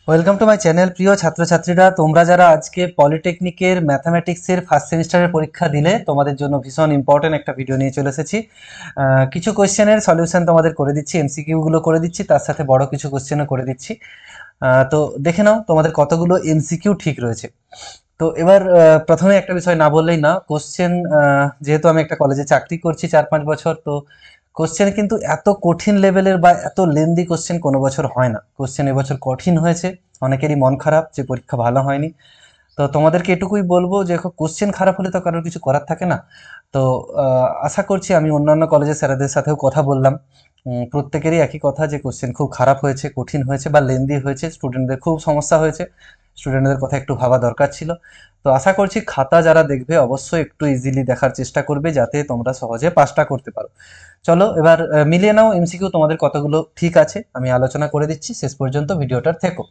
Welcome to my channel. প্রিয় ছাত্রছাত্রীরা, তোমরা যারা আজকে পলিটেকনিকের ম্যাথামেটিক্সের ফার্স্ট সেমিস্টারের পরীক্ষা দিলে, তোমাদের জন্য ভীষণ ইম্পর্টেন্ট একটা ভিডিও নিয়ে চলে এসেছি। কিছু কোয়েশ্চেনের সলিউশন তোমাদের করে দিচ্ছি, এমসিকিউগুলো করে দিচ্ছি, তার সাথে বড় কিছু কোয়েশ্চেনও করে দিচ্ছি। তো দেখে নাও তোমাদের কতগুলো এমসিকিউ ঠিক রয়েছে। তো এবার প্রথমে একটা বিষয় না বললেই না, কোশ্চেন যেহেতু আমি একটা কলেজে চাকরি করছি 4-5 বছর, তো কোশ্চেন কিন্তু এত কঠিন লেভেলের বা এত লেন্দি কোশ্চেন কোনো বছর হয় না। কোশ্চেন এবছর কঠিন হয়েছে, অনেকেরই মন খারাপ যে পরীক্ষা ভালো হয়নি। তো তোমাদেরকে এটুকুই বলবো যে কোশ্চেন খারাপ হলে তো কারোর কিছু করার থাকে না। তো আশা করছি, আমি অন্যান্য কলেজের স্যারেদের সাথেও কথা বললাম, প্রত্যেকেরই একই কথা যে কোশ্চেন খুব খারাপ হয়েছে, কঠিন হয়েছে বা লেন্দি হয়েছে, স্টুডেন্টদের খুব সমস্যা হয়েছে, স্টুডেন্টদের কথা একটু ভাবা দরকার ছিল। তো আশা করছি খাতা যারা দেখবে অবশ্যই একটু ইজিলি দেখার চেষ্টা করবে, যাতে তোমরা সহজে পাসটা করতে পারো। চলো এবার মিলিয়ে নাও এমসিকিউ তোমাদের কতগুলো ঠিক আছে, আমি আলোচনা করে দিচ্ছি, শেষ পর্যন্ত ভিডিওটার থেকো।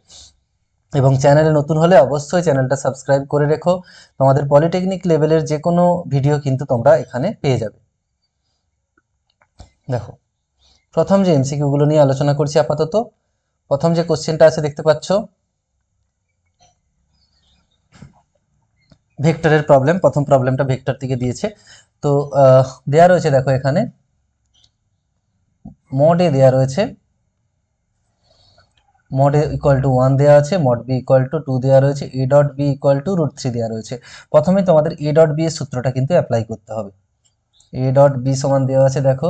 এবং চ্যানেলে নতুন হলে অবশ্যই চ্যানেলটা সাবস্ক্রাইব করে রেখো। তোমাদের পলিটেকনিক লেভেলের যে কোনো ভিডিও কিন্তু তোমরা এখানে পেয়ে যাবে। দেখো, প্রথম যে এমসিকিউগুলো নিয়ে আলোচনা করছি আপাতত, প্রথম যে কোশ্চেনটা আছে দেখতে পাচ্ছ, ভেক্টরের প্রবলেম। প্রথম প্রবলেমটা ভেক্টর থেকে দিয়েছে। তো দেয়া রয়েছে, দেখো এখানে মড এ দেয়া রয়েছে, মড এ ইকুয়াল টু 1 দেওয়া আছে, মড বি ইকুয়াল টু 2 দেওয়া রয়েছে, A dot B equal to √3 দেওয়া রয়েছে। প্রথমে তোমাদের এ ডট বি এর সূত্রটা কিন্তু অ্যাপ্লাই করতে হবে। এ ডট বি সমান দেওয়া আছে, দেখো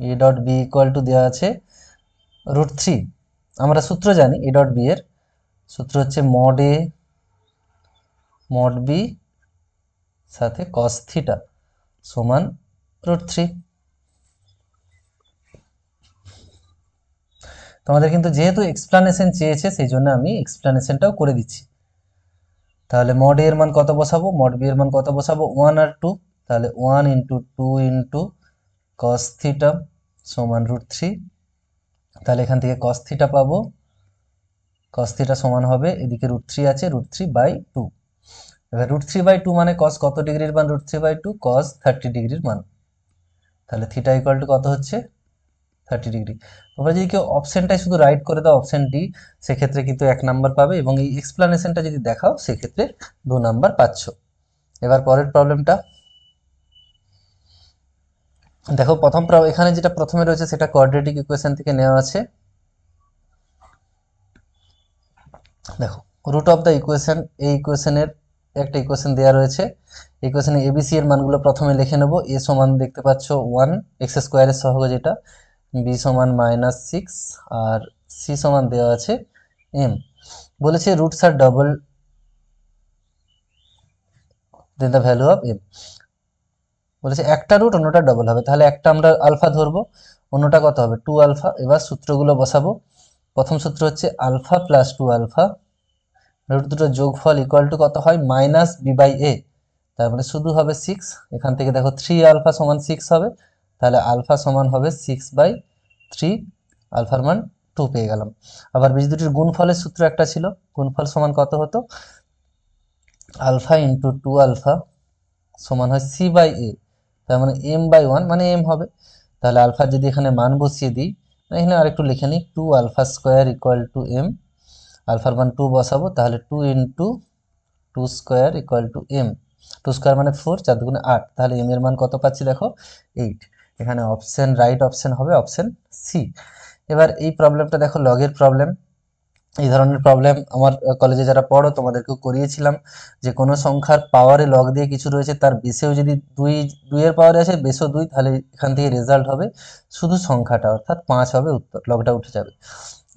A dot B equal to দেওয়া আছে √3। আমরা সূত্র জানি এ ডট বি এর সূত্র হচ্ছে মড এ মড বি সাথে কস থিটা সমান √3। তোমাদের কিন্তু যেহেতু এক্সপ্লানেশন চেয়েছে, সেই জন্য আমি এক্সপ্লানেশনটাও করে দিচ্ছি। তাহলে মড এ এর মান কত বসাবো, মড বি এর মান কত বসাবো, 1 আর 2, তাহলে 1 ইন্টু 2 ইন্টু কস থিটা সমান √3। তাহলে এখান থেকে কস থিটা পাবো, কস থিটা সমান হবে, এদিকে √3 আছে, √3/2। এবার √3/2 মানে কস কত ডিগ্রির মান, √3/2 কস 30 ডিগ্রির মান। তাহলে থিটা ইকুয়াল টু কত হচ্ছে, 30 ডিগ্রি। তোমরা যদি কেউ অপশনটাই শুধু রাইট করে দাও, অপশন ডি, সেক্ষেত্রে কিন্তু 1 নাম্বার পাবে, এবং এই এক্সপ্লানেশনটা যদি দেখাও সেক্ষেত্রে 2 নাম্বার পাচ্ছ। এবার পরের প্রবলেমটা দেখো, এখানে যেটা প্রথমে রয়েছে সেটা কোয়াড্রেটিক ইকুয়েশন থেকে নেওয়া আছে। দেখো, রুট অফ দ্য ইকুয়েশন, এই ইকুয়েশনের একটা ইকুয়েশন দেওয়া রয়েছে। ইকুয়েশনে এবিসি এর মানগুলো প্রথমে লিখে নেব। এ সমান দেখতে পাচ্ছ 1 এক্স স্কোয়ারের সহগ যেটা, বি সমান -6, আর সি সমান দেওয়া আছে এম। বলেছে রুটস আর double then the value of M. বলেছে একটা রুট অন্যটা ডবল হবে, তাহলে একটা আমরা আলফা ধরবো, অন্যটা কত হবে 2 আলফা। এবার সূত্রগুলো বসাবো। প্রথম সূত্র হচ্ছে আলফা প্লাস 2 আলফা, রুট দুটো যোগফল ইকুয়াল টু কত হয়, -b/a। তার মানে শুধু হবে 6। এখান থেকে দেখো 3 আলফা সমান 6 হবে, তাহলে আলফা সমান হবে 6/3, আলফার মান 2 পেয়ে গেলাম। আবার বীজ দুটির গুণফলের সূত্র একটা ছিল, গুণফল সমান কত হতো, আলফা ইন্টু 2 আলফা সমান হয় c/a। তার মানে m/1 মানে m হবে। তাহলে আলফার যদি এখানে মান বসিয়ে দিই, এখানে আরেকটু লিখে নিই, 2 alpha square equal to m, আলফার মান 2 বসাবো, তাহলে 2 into 2 square equal to m। 2 square মানে 4, 4 দুগুণে 8, তাহলে m এর মান কত পাচ্ছি দেখো 8। এখানে অপশন রাইট অপশন হবে অপশন সি। এবার এই প্রবলেমটা দেখো, লগের প্রবলেম। এই ধরনের প্রবলেম আমার কলেজে যারা পড়ো তোমাদেরকেও করিয়েছিলাম, যে কোনো সংখ্যার পাওয়ারে লগ দিয়ে কিছু রয়েছে, তার বেসেও যদি 2 এর পাওয়ারে আছে, বেসও 2, তাহলে এখান থেকে রেজাল্ট হবে শুধু সংখ্যাটা, অর্থাৎ 5 হবে উত্তর, লগটা উঠে যাবে।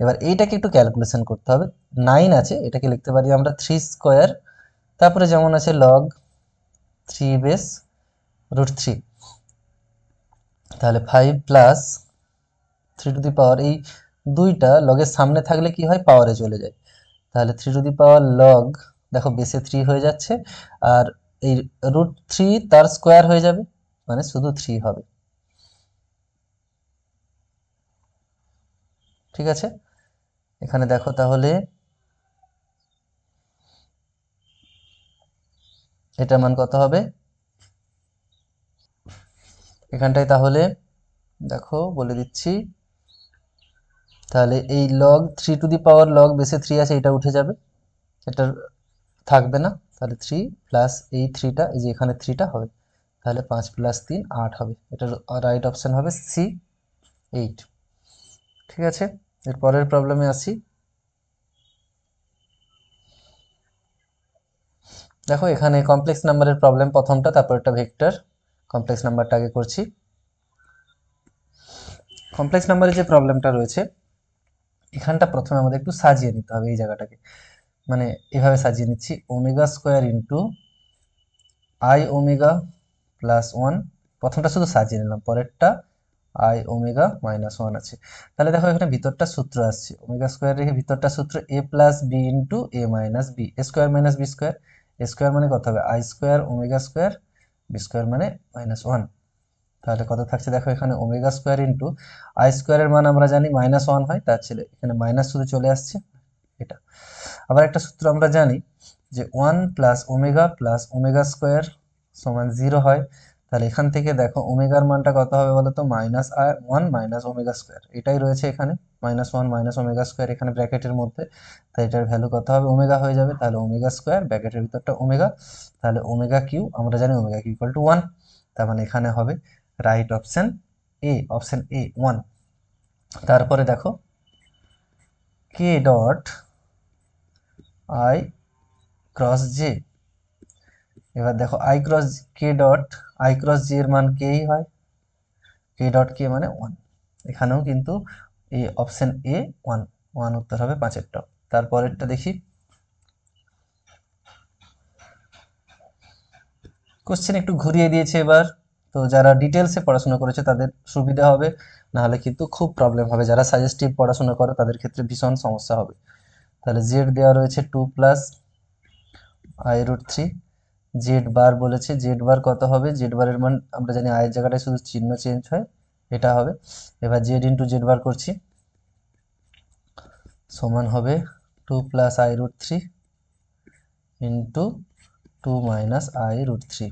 এবার এইটাকে একটু ক্যালকুলেশন করতে হবে। 9 আছে, এটাকে লিখতে পারি আমরা 3 স্কোয়ার, তারপরে যেমন আছে লগ 3 বেস √3, তাহলে 5 প্লাস 3 টু দি পাওয়ার, এই দুইটা লগের সামনে থাকলে কি হয়, পাওয়ারে চলে যায়। তাহলে 3 টু দি পাওয়ার লগ, দেখো বেসে 3 হয়ে যাচ্ছে, আর এই √3 তার স্কোয়ার হয়ে যাবে, মানে শুধু 3 হবে। ঠিক আছে, এখানে দেখো তাহলে এটার মান কত হবে, এখানটায় তাহলে দেখো বলে দিচ্ছি, তাহলে এই log 3 two the power log বেসে 3 আছে, এটা উঠে যাবে, এটার থাকবে না। তাহলে 3 প্লাস এই 3টা, এই যে এখানে 3টা হবে, তাহলে 5 প্লাস 3 8 হবে। এটার রাইট অপশন হবে সি 8। ঠিক আছে, এর পরের প্রবলেমে আসি। দেখো এখানে কমপ্লেক্স নাম্বারের প্রবলেম প্রথমটা, তারপর একটা ভেক্টর। কমপ্লেক্স নাম্বারটা আগে করছি। কমপ্লেক্স নাম্বারের যে প্রবলেমটা রয়েছে, এখানটা প্রথমে আমাদের একটু সাজিয়ে নিতে হবে এই জায়গাটাকে। মানে এভাবে সাজিয়ে নিচ্ছি, omega square into I omega plus 1। প্রথমটা শুধু সাজিয়ে নিলাম, পরেরটা আই ওমেগা মাইনাস 1 আছে। তাহলে দেখো এখানে ভিতরটা সূত্র আসছে, ওমেগা স্কোয়ার রেখে ভিতরটা সূত্র A plus B into A minus B, A square minus B square. A square মানে কত হবে, I square omega square, B square মানে -1। তাহলে কত থাকছে দেখো, এখানে ওমেগা স্কোয়ার ইন্টু আই স্কোয়ারের মান আমরা জানি -1 হয়, তার ছেলে এখানে মাইনাস শুধু চলে আসছে এটা। আবার একটা সূত্র আমরা জানি যে 1 প্লাস ওমেগা স্কোয়ার সমান 0 হয়। তাহলে এখান থেকে দেখো ওমেগার মানটা কত হবে বলো তো, -1 মাইনাস ওমেগা স্কোয়ার, এটাই রয়েছে এখানে, -1 মাইনাস ওমেগা স্কোয়ার এখানে ব্র্যাকেটের মধ্যে। তাই এটার ভ্যালু কত হবে, ওমেগা হয়ে যাবে। তাহলে ওমেগা স্কোয়ার ব্র্যাকেটের ভিতরটা ওমেগা, তাহলে ওমেগা কিউ, আমরা জানি ওমেগা কিউ ইকুয়াল টু 1। তার মানে এখানে হবে রাইট অপশন এ 1। তারপরে দেখো কে ডট আই ক্রস জে। এবার দেখো আই ক্রস জি এর মান কেই হয়, কে ডট কে মানে 1। এখানেও কিন্তু এই অপশন এ 1, 1 উত্তর হবে 5এরটা। তারপরেরটা দেখি, কোশ্চেন একটু ঘুরিয়ে দিয়েছে এবার, তো যারা ডিটেলসে পড়াশোনা করেছে তাদের সুবিধা হবে, নাহলে কিন্তু খুব প্রবলেম হবে। যারা সাজেস্টিভ পড়াশোনা করে তাদের ক্ষেত্রে ভীষণ সমস্যা হবে। তাহলে জেড দেওয়া রয়েছে 2 প্লাস i√3, জেড বার বলেছে, জেড বার কত হবে, জেড বারের মান আমরা জানি আয়ের জায়গাটায় শুধু চিহ্ন চেঞ্জ হয়, এটা হবে। এবার জেড ইন্টু জেড বার করছি, সমান হবে 2 plus i√3 into 2 minus i√3।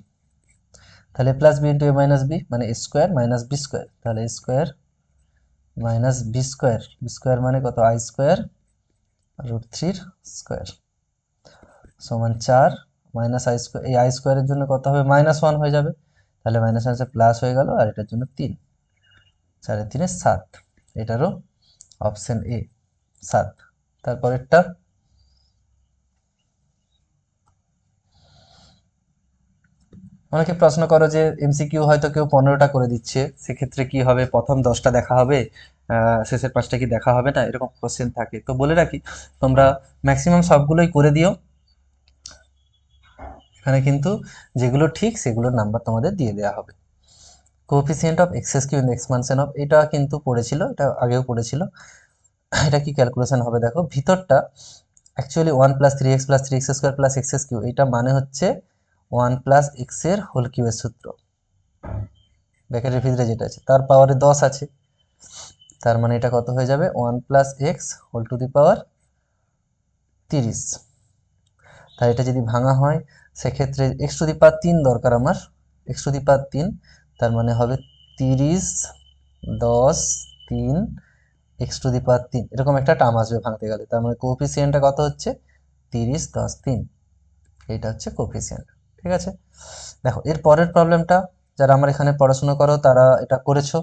তাহলে plus B into A minus B মানে A square minus B square, তাহলে A square minus B square, B square মানে কত, আই স্কোয়ার √3 স্কোয়ার সমান 4 মাইনাস আই স্কোয়ার, এই আই স্কোয়ারের জন্য কত হবে, -1 হয়ে যাবে। তাহলে -1 প্লাস হয়ে গেল, আর এটার জন্য 3, 4 3 7, এটারও অপশন এ 7। তারপরেরটা, অনেকে প্রশ্ন করো যে এমসিকিউ হয়তো কেউ 15টা করে দিচ্ছে, সেক্ষেত্রে কি হবে, প্রথম 10টা দেখা হবে, শেষের 5টা কি দেখা হবে না, এরকম কোশ্চেন থাকে। তো বলে রাখি, তোমরা ম্যাক্সিমাম সবগুলোই করে দিও। এখানে কিন্তু যেগুলো ঠিক সেগুলোর নাম্বার তোমাদের দিয়ে দেওয়া হবে। Coefficient of x cube in the expansion of, এটা কিন্তু পড়েছিল, এটা আগেও পড়েছিল। এটা কি ক্যালকুলেশন হবে দেখো, ভিতরটা actually 1 plus 3x plus 3x square plus x cube, এটা মানে হচ্ছে 1 প্লাস এক্স এর হোল কিউবের সূত্র, ব্র্যাকেটের ভিতরে যেটা আছে তার পাওয়ারে 10 আছে। তার মানে এটা কত হয়ে যাবে, 1 plus X whole to the power 30। তাই এটা যদি ভাঙা হয়, সেক্ষেত্রে এক্স টু দি পাওয়ার 3 দরকার আমার, এক্স টু দি পাওয়ার 3, তার মানে হবে 30, 10, 3, এক্স টু দি পাওয়ার 3, এরকম একটা টার্ম আসবে ভাঙতে গেলে। তার মানে কোএফিসিয়েন্টটা কত হচ্ছে, 30, 10, 3, এইটা হচ্ছে কোএফিসিয়েন্ট। ঠিক আছে, দেখো এর পরের প্রবলেমটা, যারা আমার এখানে পড়াশোনা করো তারা এটা করেছো,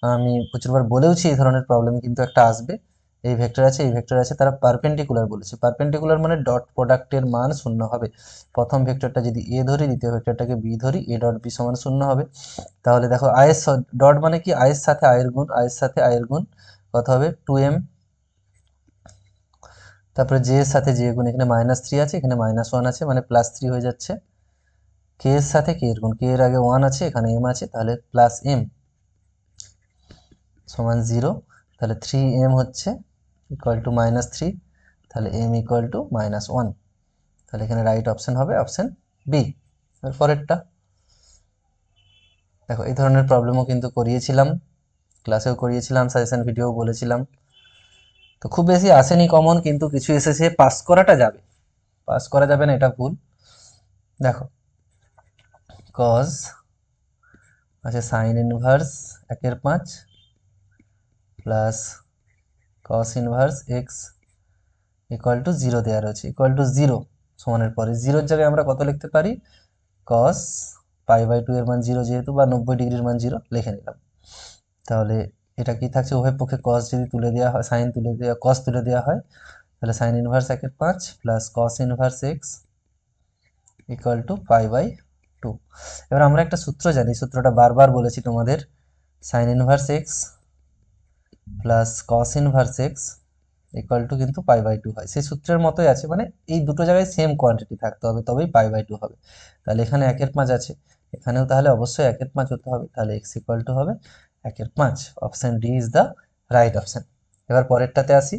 আমি প্রচুরবার বলেওছি এই ধরনের প্রবলেম কিন্তু একটা আসবে। এই ভেক্টর আছে, এই ভেক্টর আছে, তারা পারপেন্ডিকুলার বলেছে। পারপেন্ডিকুলার মানে ডট প্রোডাক্টের মান 0 হবে। প্রথম ভেক্টরটা যদি এ ধরি, দ্বিতীয় ভেক্টরটাকে বি ধরি, এ ডট বি সমান 0 হবে। তাহলে দেখো আয়ের ডট মানে কি, আয়ের সাথে আয়ের গুণ, আয়ের সাথে আয়ের গুণ কত হবে, 2m। তারপরে জে এর সাথে জে গুণ, এখানে -3 আছে, এখানে -1 আছে, মানে +3 হয়ে যাচ্ছে। কে এর সাথে কে এর গুণ, কে এর আগে 1 আছে, এখানে m আছে, তাহলে +m সমান 0। তাহলে 3m হচ্ছে ইকুয়াল টু -3, তাহলে m ইকুয়াল টু -1। তাহলে এখানে রাইট অপশন হবে অপশন বি। পরেরটা দেখো, এই ধরনের প্রবলেমও কিন্তু করিয়েছিলাম, ক্লাসেও করিয়েছিলাম, সাজেশন ভিডিও বলেছিলাম। তো খুব বেশি আসেনি কমন, কিন্তু কিছু এসেছে, পাস করাটা যাবে, পাস করা যাবে না এটা ভুল। দেখো কজ আছে sign inverse 1/5 plus cos inverse X equal two 0 দেওয়া রয়েছে, ইকুয়াল টু 0 সমানের পরে 0-র জায়গায় আমরা কত লিখতে পারি, কস π/2 এর মান 0 যেহেতু, বা 90 ডিগ্রির মান 0 লিখে নিলাম। তাহলে এটা কি থাকছে, উভয় পক্ষে কস যদি তুলে দেওয়া হয়, সাইন তুলে দেওয়া, কস তুলে দেওয়া হয়, তাহলে sine inverse 1/5 plus cos inverse X equal to π/2। এবার আমরা একটা সূত্র জানি, সূত্রটা বারবার বলেছি তোমাদের, sign inverse x plus cos inverse X equal two কিন্তু π/2 হয়, সেই সূত্রের মতোই আছে, মানে এই দুটো জায়গায় সেম কোয়ান্টিটি থাকতে হবে, তবেই π/2 হবে। তাহলে এখানে 1/5 আছে, এখানেও তাহলে অবশ্যই 1/5 হতে হবে, তাহলে এক্স ইকুয়াল টু হবে 1/5। Option D is the right option. এবার পরেরটাতে আসি।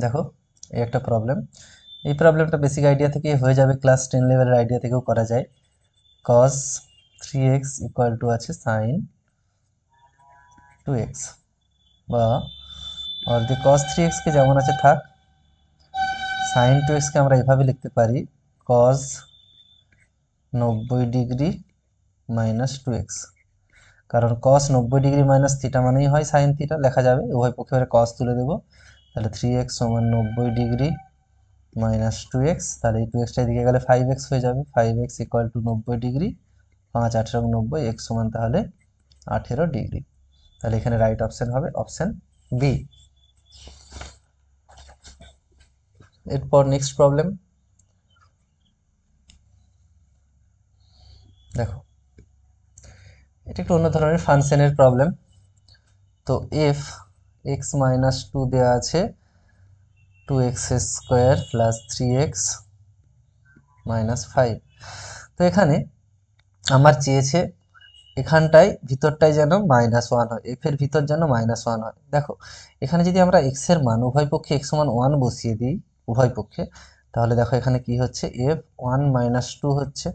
দেখো এই একটা প্রবলেম, এই প্রবলেমটা বেসিক আইডিয়া থেকে হয়ে যাবে, ক্লাস 10 লেভেলের আইডিয়া থেকেও করা যায়। cos 3x ইকুয়াল টু আছে sin 2x, বা আর দি cos 3x কে যেমন আছে থাক, sin 2x কে আমরা এভাবে লিখতে পারি cos 90 ডিগ্রি মাইনাস 2x, কারণ cos 90 ডিগ্রি মাইনাস থিটা মানেই হয় sin থিটা, লেখা যাবে উভয় পক্ষে cos তুলে দেবো, তাহলে 3x সমান 90 ডিগ্রি মাইনাস 2x, তাহলে এই 2x টা এদিকে গেলে 5x হয়ে যাবে, 5x equal to 90 degree, 5 18 90, x সমান তাহলে 18 ডিগ্রি। তাহলে এখানে রাইট অপশন হবে অপশন বি। এরপর নেক্সট প্রবলেম দেখো, এটা একটু অন্য ধরনের ফাংশনের প্রবলেম। তো এফ এক্স মাইনাস 2 দেওয়া আছে 2x square plus 3x minus 5। তো এখানে আমার চেয়েছে এখানটায় ভিতরটায় যেন -1 হয়, এফ এর ভিতর যেন -1 হয়। দেখো এখানে যদি আমরা এক্স এর মান উভয় পক্ষে x সমান 1 বসিয়ে দিই উভয় পক্ষে, তাহলে দেখো এখানে কি হচ্ছে, এফ 1 মাইনাস 2 হচ্ছে,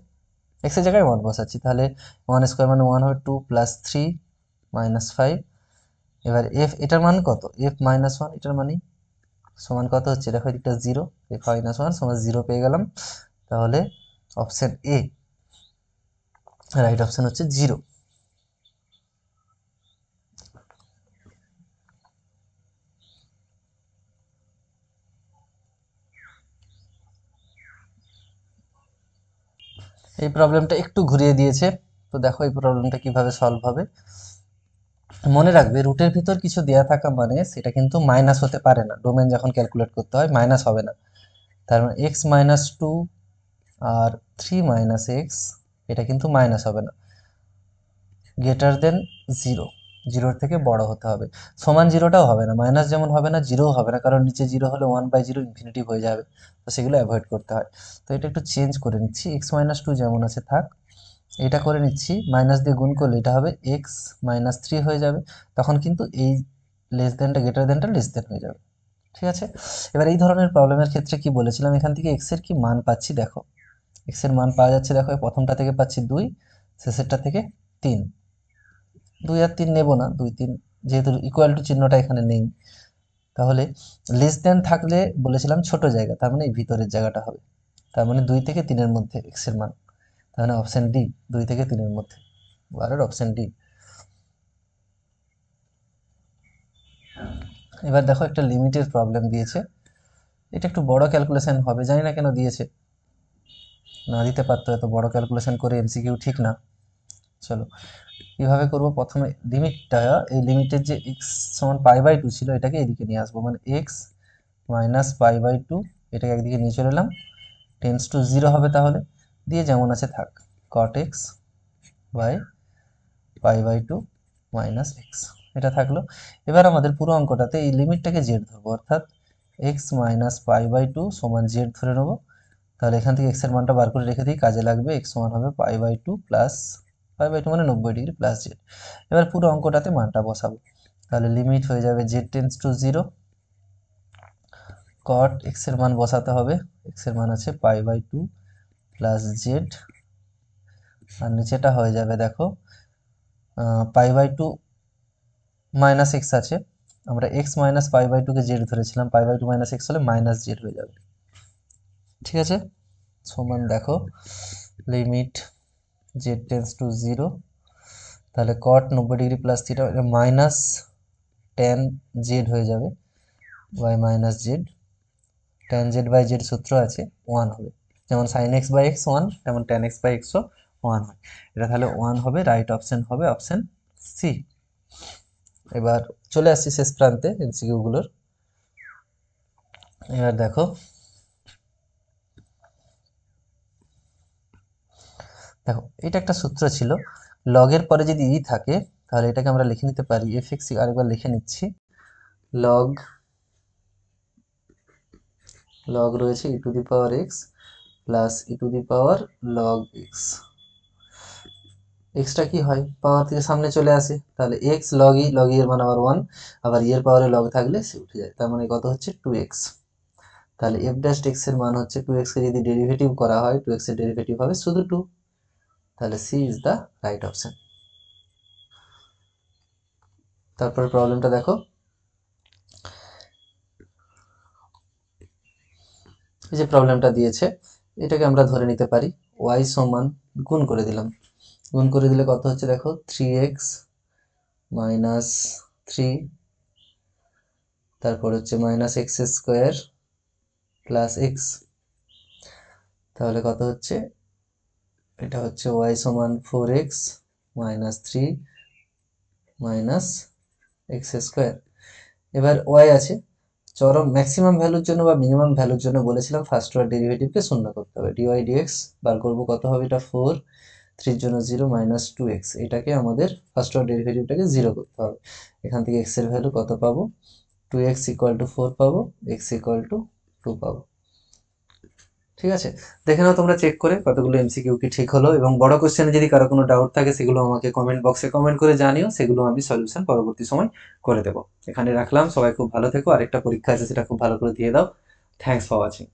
x এর জায়গায় 1 বসাচ্ছি, তাহলে 1 স্কোয়ার মানে 1 হবে 2 প্লাস 3 মাইনাস 5। এবার এফ এটার মান কত, এফ -1 এটার মানে সমান কত হচ্ছে, দেখো এটা 0, এফ -1 সমান 0 পেয়ে গেলাম। তাহলে অপশন এ রাইট অপশন হচ্ছে 0। এই প্রবলেমটা একটু ঘুরিয়ে দিয়েছে, তো দেখো এই প্রবলেমটা কিভাবে সলভ হবে। মনে রাখবে রুটের ভিতর কিছু দেয়া থাকা মানে সেটা কিন্তু মাইনাস হতে পারে না, ডোমেন যখন ক্যালকুলেট করতে হয় মাইনাস হবে না। তার মানে এক্স মাইনাস 2 আর 3 মাইনাস এক্স এটা কিন্তু মাইনাস হবে না, গ্রেটার দেন 0, 0-র থেকে বড় হতে হবে। সমান 0টাও হবে না, মাইনাস যেমন হবে না, 0ও হবে না, কারণ নিচে 0 হলে 1/0 ইনফিনিটিভ হয়ে যাবে, তো সেগুলো অ্যাভয়েড করতে হয়। তো এটা একটু চেঞ্জ করে নিচ্ছি, এক্স মাইনাস 2 যেমন আছে থাক, এটা করে নিচ্ছি, মাইনাস দিয়ে গুণ করলে এটা হবে এক্স মাইনাস 3 হয়ে যাবে, তখন কিন্তু এই লেস দেনটা গ্রেটার দেনটা লেস দেন হয়ে যাবে। ঠিক আছে, এবার এই ধরনের প্রবলেমের ক্ষেত্রে কি বলেছিলাম, এখান থেকে এক্স এর কি মান পাচ্ছি, দেখো এক্স এর মান পাওয়া যাচ্ছে, দেখো প্রথমটা থেকে পাচ্ছি 2, শেষেরটা থেকে 3, 2 আর 3 নেব না, 2 3 যেহেতু ইকুয়াল টু চিহ্নটা এখানে নেই, তাহলে লেস দেন থাকলে বলেছিলাম ছোট জায়গা, তার মানে এই ভিতরের জায়গাটা হবে, তার মানে 2 থেকে 3-এর মধ্যে এক্স এর মান, তাহলে অপশন ডি 2 থেকে 3-এর মধ্যে, বারের অপশন ডি। এবার দেখো একটা লিমিটের প্রবলেম দিয়েছে, এটা একটু বড় ক্যালকুলেশন হবে, জানি না কেন দিয়েছে, না দিতে পারতো, এত বড় ক্যালকুলেশন করে এমসিকিউ ঠিক না। চলো কিভাবে করব, প্রথমে লিমিটটা, এই লিমিটের যে এক্স সমান π/2 ছিল এটাকে এদিকে নিয়ে আসবো, মানে এক্স মাইনাস π/2 এটাকে একদিকে নিয়ে চলে এলাম, টেন্স টু 0 হবে, তাহলে দিয়ে যেমন আছে থাক, cot x by π/2 minus X, এটা থাকলো। এবার আমাদের পুরো অঙ্কটাতে এই লিমিটটাকে জেড ধরবো, অর্থাৎ এক্স মাইনাস π/2 সমান জেড ধরে নেবো, তাহলে এখান থেকে এক্স এর মানটা বার করে রেখে দিই, কাজে লাগবে, এক্স সমান হবে π/2 প্লাস π/2 মানে 90 ডিগ্রি প্লাস জেড। এবার পুরো অঙ্কটাতে মানটা বসাবো, তাহলে লিমিট হয়ে যাবে Z tends to 0, cot x এর মান বসাতে হবে, এক্স এর মান আছে π/2 প্লাস জেড, আর নিচেটা হয়ে যাবে দেখো π/2 মাইনাস এক্স আছে, আমরা এক্স মাইনাস π/2 কে জেড ধরেছিলাম, π/2 মাইনাস এক্স হলে মাইনাস জেড হয়ে যাবে। ঠিক আছে, সমান দেখো লিমিট z টেন্স টু 0, তাহলে cot 90 degree plus theta minus tan Z হয়ে যাবে Y minus Z, tan Z by Z সূত্র আছে 1 হবে, যেমন সাইন এক্স বাই এক্স 1 তেমন ট্যান এক্স বাই এক্সও 1 হয়, এটা তাহলে 1 হবে, রাইট অপশন হবে অপশন সি। এবার চলে আসছি শেষ প্রান্তে এমসিকিউগুলোর। এবার দেখো দেখো এটা একটা সূত্র ছিল, লগের পরে যদি ই থাকে তাহলে এটাকে আমরা লিখে নিতে পারি এফ এক্স, আরেকবার লিখে নিচ্ছি, লগ লগ রয়েছে E to the power X plus E to the power log X. এক্সটা কি হয়, পাওয়ার থেকে সামনে চলে আসে, তাহলে এক্স লগ ই এর মান আবার 1, আবার ই এর পাওয়ারে লগ থাকলে সে উঠে যায়, তার মানে কত হচ্ছে 2x। তাহলে এফ ড্যাশ এক্স এর মান হচ্ছে 2x কে যদি ডেরিভেটিভ করা হয় 2x এর ডেরিভেটিভ হবে শুধু 2, তাহলে C is the right option. তারপরে প্রবলেমটা দেখো, এই যে প্রবলেমটা দিয়েছে এটাকে আমরা ধরে নিতে পারি y সমান, গুণ করে দিলাম, গুণ করে দিলে কত হচ্ছে দেখো 3x মাইনাস 3, তারপর হচ্ছে minus x square plus x, তাহলে কত হচ্ছে, এটা হচ্ছে y সমান 4x minus 3 minus x square. এবার y আছে, চরম ম্যাক্সিমাম ভ্যালুর জন্য বা মিনিমাম ভ্যালুর জন্য বলেছিলাম ফার্স্ট অর্ডার ডেরিভেটিভকে শূন্য করতে হবে, ডিওয়াই ডিএক্স বার করবো, কত হবে এটা 4, 3 জন্য 0 মাইনাস 2x, এটাকে আমাদের ফার্স্ট অর্ডার ডেরিভেটিভটাকে 0 করতে হবে, এখান থেকে x এর ভ্যালু কত পাবো, 2x ইকুয়াল টু 4 পাবো, x ইকুয়াল টু 2 পাবো। ঠিক আছে, দেখে নাও তোমরা চেক করে কতগুলো এমসিকিউ কি ঠিক হলো, এবং বড় কোশ্চেনে যদি কারো কোনো ডাউট থাকে সেগুলো আমাকে কমেন্ট বক্সে কমেন্ট করে জানিও, সেগুলো আমি সলিউশন পরবর্তী সময় করে দেবো। এখানে রাখলাম, সবাই খুব ভালো থেকো, আরেকটা পরীক্ষা আছে সেটা খুব ভালো করে দিয়ে দাও। Thanks for watching.